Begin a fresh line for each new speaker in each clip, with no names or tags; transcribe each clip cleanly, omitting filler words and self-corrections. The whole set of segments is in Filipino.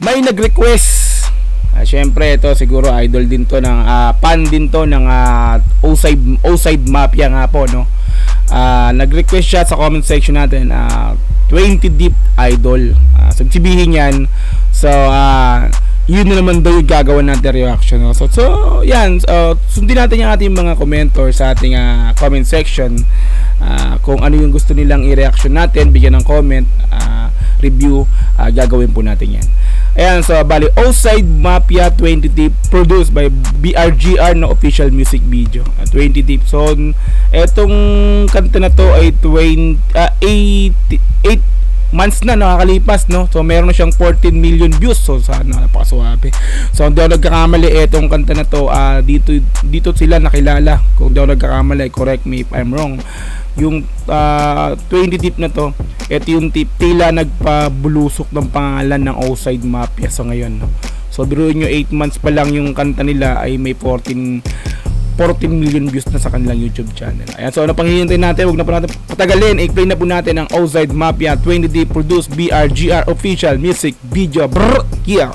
may nag-request. Syempre ito siguro idol din to ng fan din to ng O-Side Mafia nga po, no. Nag-request siya sa comment section natin, 20 Deep idol. So sabihin yan. So yun na naman daw yung gagawin natin reaction, no? So yan, sundin natin yung ating mga commenter sa ating comment section, kung ano yung gusto nilang i-reaction natin, bigyan ng comment, review, gagawin po natin yan. Ayan, so bali O-Side Mafia 20 Deep produced by BRGR na official music video, 20 Deep. So etong kanta na to ay 8 months na nakakalipas, no. So meron na siyang 14 million views. So sana napakaswabe. So hindi ako nagkakamali, etong kanta na to, dito sila nakilala. Kung hindi ako nagkakamali, correct me if I'm wrong. Yung 20 Deep na to, ito yung tila nagpabulusok ng pangalan ng O-Side Mafia sa ngayon, no? So biruin nyo, 8 months pa lang yung kanta nila ay may 14 million views na sa kanilang YouTube channel. Ayan, so ano pang hihintay natin? Huwag na po natin patagalin. I-play na po natin ang O-Side Mafia 20D produced BRGR official music video. Yeah.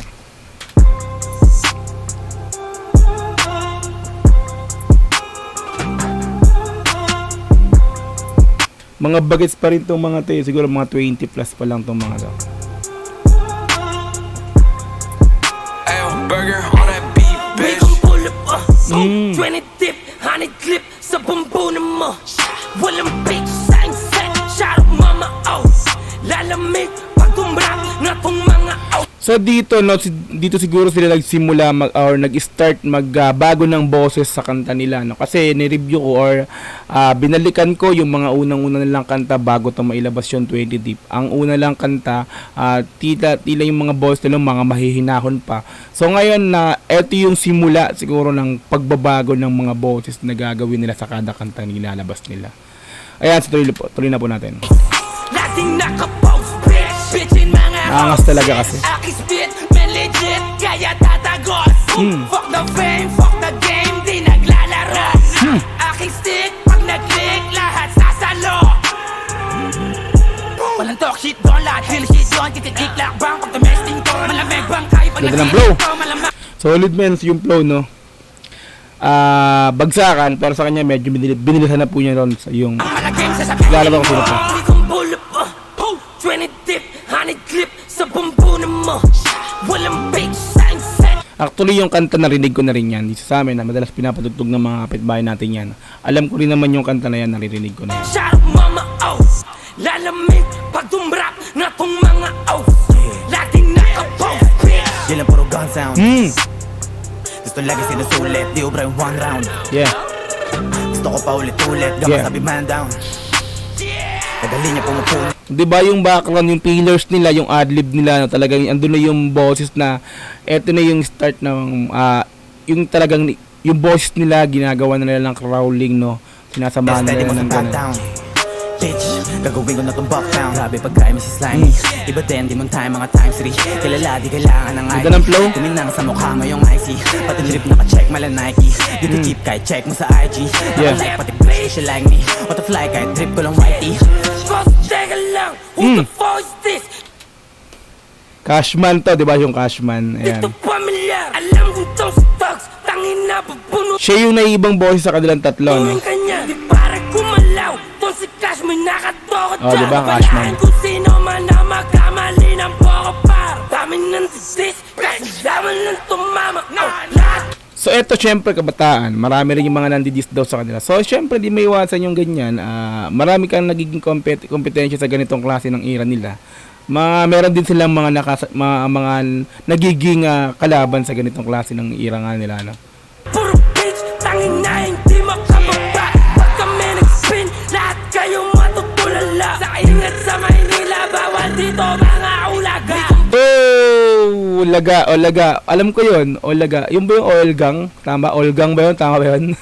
Mga bagets pa rin tong mga tayo. Siguro mga 20 plus pa lang tong mga to.
Burger on that beef, bitch.
20 Deep, 100 clip sa bumbunan mo. Walang bitch sa inset, shout out mama, oh. Lalamig pag tumrap na tong mga oh.
So dito, no, dito siguro sila nagsimula nag-start magbago ng boses sa kanta nila, no. Kasi ni-review ko or binalikan ko yung mga unang-una nilang kanta bago to mailabas yung 20 Deep. Ang una lang kanta, tila yung mga boses nila mga mahihinahon pa. So ngayon na eto yung simula siguro ng pagbabago ng mga boses na gagawin nila sa kada kanta na nilalabas nila. Ayan, so tuloy na po natin.
Lating nakapost, bitchin mga
Angas talaga kasi.
Aki spit, men legit, kaya tatagos. Fuck the fame, fuck the game, di naglalaro. Aking stick, pag nag-click, lahat sasalo. Walang talk shit doon, lahat feel shit doon. Kitikik lakbang, pag tumesting ko, malamig bang kayo pag
Ganda ng flow. Solid men yung flow, no. Bagsakan, pero sa kanya medyo binilisan na po niya ron sa yung lalabang ko sila pa.
20 Deep, 100 clip sa bumbunan mo. Walang bitch sa inset.
Actually yung kanta narinig ko na rin yan dito sa amin, na madalas pinapatugtog ng mga kapitbahay natin yan. Alam ko rin naman yung kanta na yan, naririnig ko na yan.
Shout out mama, oh. Lalamig pag tumrap na tong mga oh. Lating nakapost, bitch.
Yan lang puro gun sound. Gusto lagi sinusulit, di ubra yung one round.
Yeah.
Gusto ko pa ulit-ulit, gama sabi man down. Tagali niya pumupulit.
Diba yung background, yung pillars nila, yung adlib nila, no, talagang andun na yung boses na eto na yung start ng yung talagang yung boses nila ginagawa na nila ng crawling, no, sinasamahan nila ng ganun.
Bitch, gagawin ko na tong backdown. Grabe pagkain mo si Slimy. Iba din, di mong time, mga times 3. Kilala, di kailangan ng ID.
Ganda ng flow.
Tuminang sa mukha mo yung IC. Pati drip naka-check, mala Nike. Dito cheap kahit check mo sa IG. Naka-like, pati play, she like me. What the fly, kahit drip ko lang whitey.
Boss, teka lang, who the fuck is this?
Cashman to, diba yung Cashman? Ayan.
Dito pamilyar, alam kong tong thugs. Tangin na, papuno.
Siya yung naiibang boses sa kanilang tatlo, no?
Kanya, di para kumalaw. Tong si Cash, may nakatoko.
Oh, diba Cashman?
Kung sino man na magkamali ng poko par. Dami ng disease, kasi dami ng tumama. Lahat.
So eto syempre kabataan, marami rin yung mga nandidis daw sa kanila. So syempre di may iwasan yung ganyan, marami kang nagiging kompetensya sa ganitong klase ng era nila. Meron din silang mga nagiging kalaban sa ganitong klase ng era nga nila, no?
Puro bitch, tangin na hindi makababa. Pag kami nag-spin, lahat kayo matutulala. Sa ingat sa Maynila, bawal dito mga ulaga.
Oh, Olaga. Alam ko yun, Olaga. Yung ba yung Olgang? Tama, Olgang ba yun? Tama ba yun?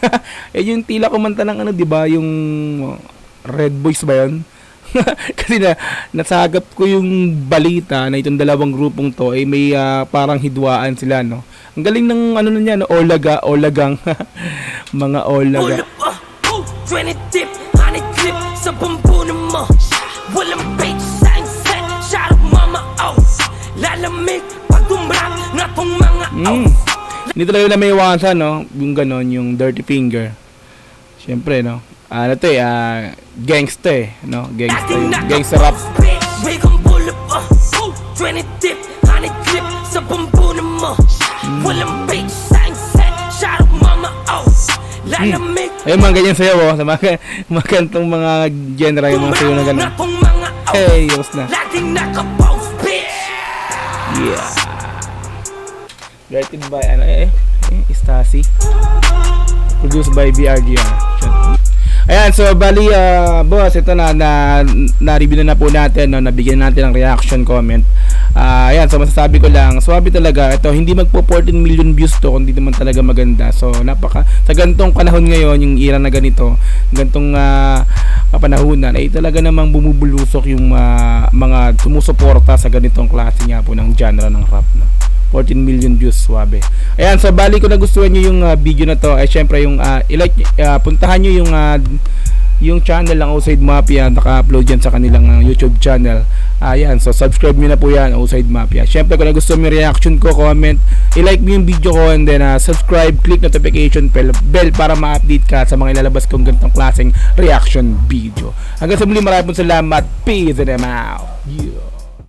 Eh, yung tila kumanta ng ano, di ba? Yung Red Boys ba yun? Kasi nasagap ko yung balita na itong dalawang grupong to ay may parang hidwaan sila, no? Ang galing ng ano na niya, no? Olagang. Mga Olaga.
20 Deep, 100 clip sa bumbunan mo. Walang bitch sa inset, shout out mama, oh. Lalamig pag pagtumrap na tong mga
Hindi talaga na may iwasan, no? Yung ganon, yung dirty finger. Siyempre, no? Ano to gangsta no? Gangsta rap.
We gon' pull up 20 tip, 100 clip sa bumbunan mo. Walang fake, sign set, shout out mama, lalamig.
Ayun, mga ganyan sayo, sa mga kantong mga genre, yung mga sayo na gano'n. Hey, yos na.
Laging nakapost, bitch.
Yeah. Directed by, Stasi. Produced by BRGR. Ayan, so bali, boss, ito na-review na po natin, no? Nabigyan natin ng reaction comment. Ayan, so masasabi ko lang, swabe talaga. Ito, hindi magpo 14 million views to, kundi naman talaga maganda. So, sa gantong panahon ngayon, yung era na ganito, gantong kapanahunan, ay talaga namang bumubulusok yung mga sumusuporta sa ganitong klase nga po ng genre ng rap, no? 14 million views, swabe. Ayan, so bali ko nagustuhan nyo yung video na to, ay syempre yung puntahan nyo yung channel ng Outside Mafia, naka-upload yan sa kanilang YouTube channel. Ayan, so subscribe nyo na po yan, Outside Mafia. Syempre kung nagustuhan mo yung reaction ko, comment, i-like mo yung video ko, and then subscribe, click notification bell para ma-update ka sa mga ilalabas kong ganitong klaseng reaction video. Hanggang sa muli, maraming salamat. Peace and I'm out. Yeah.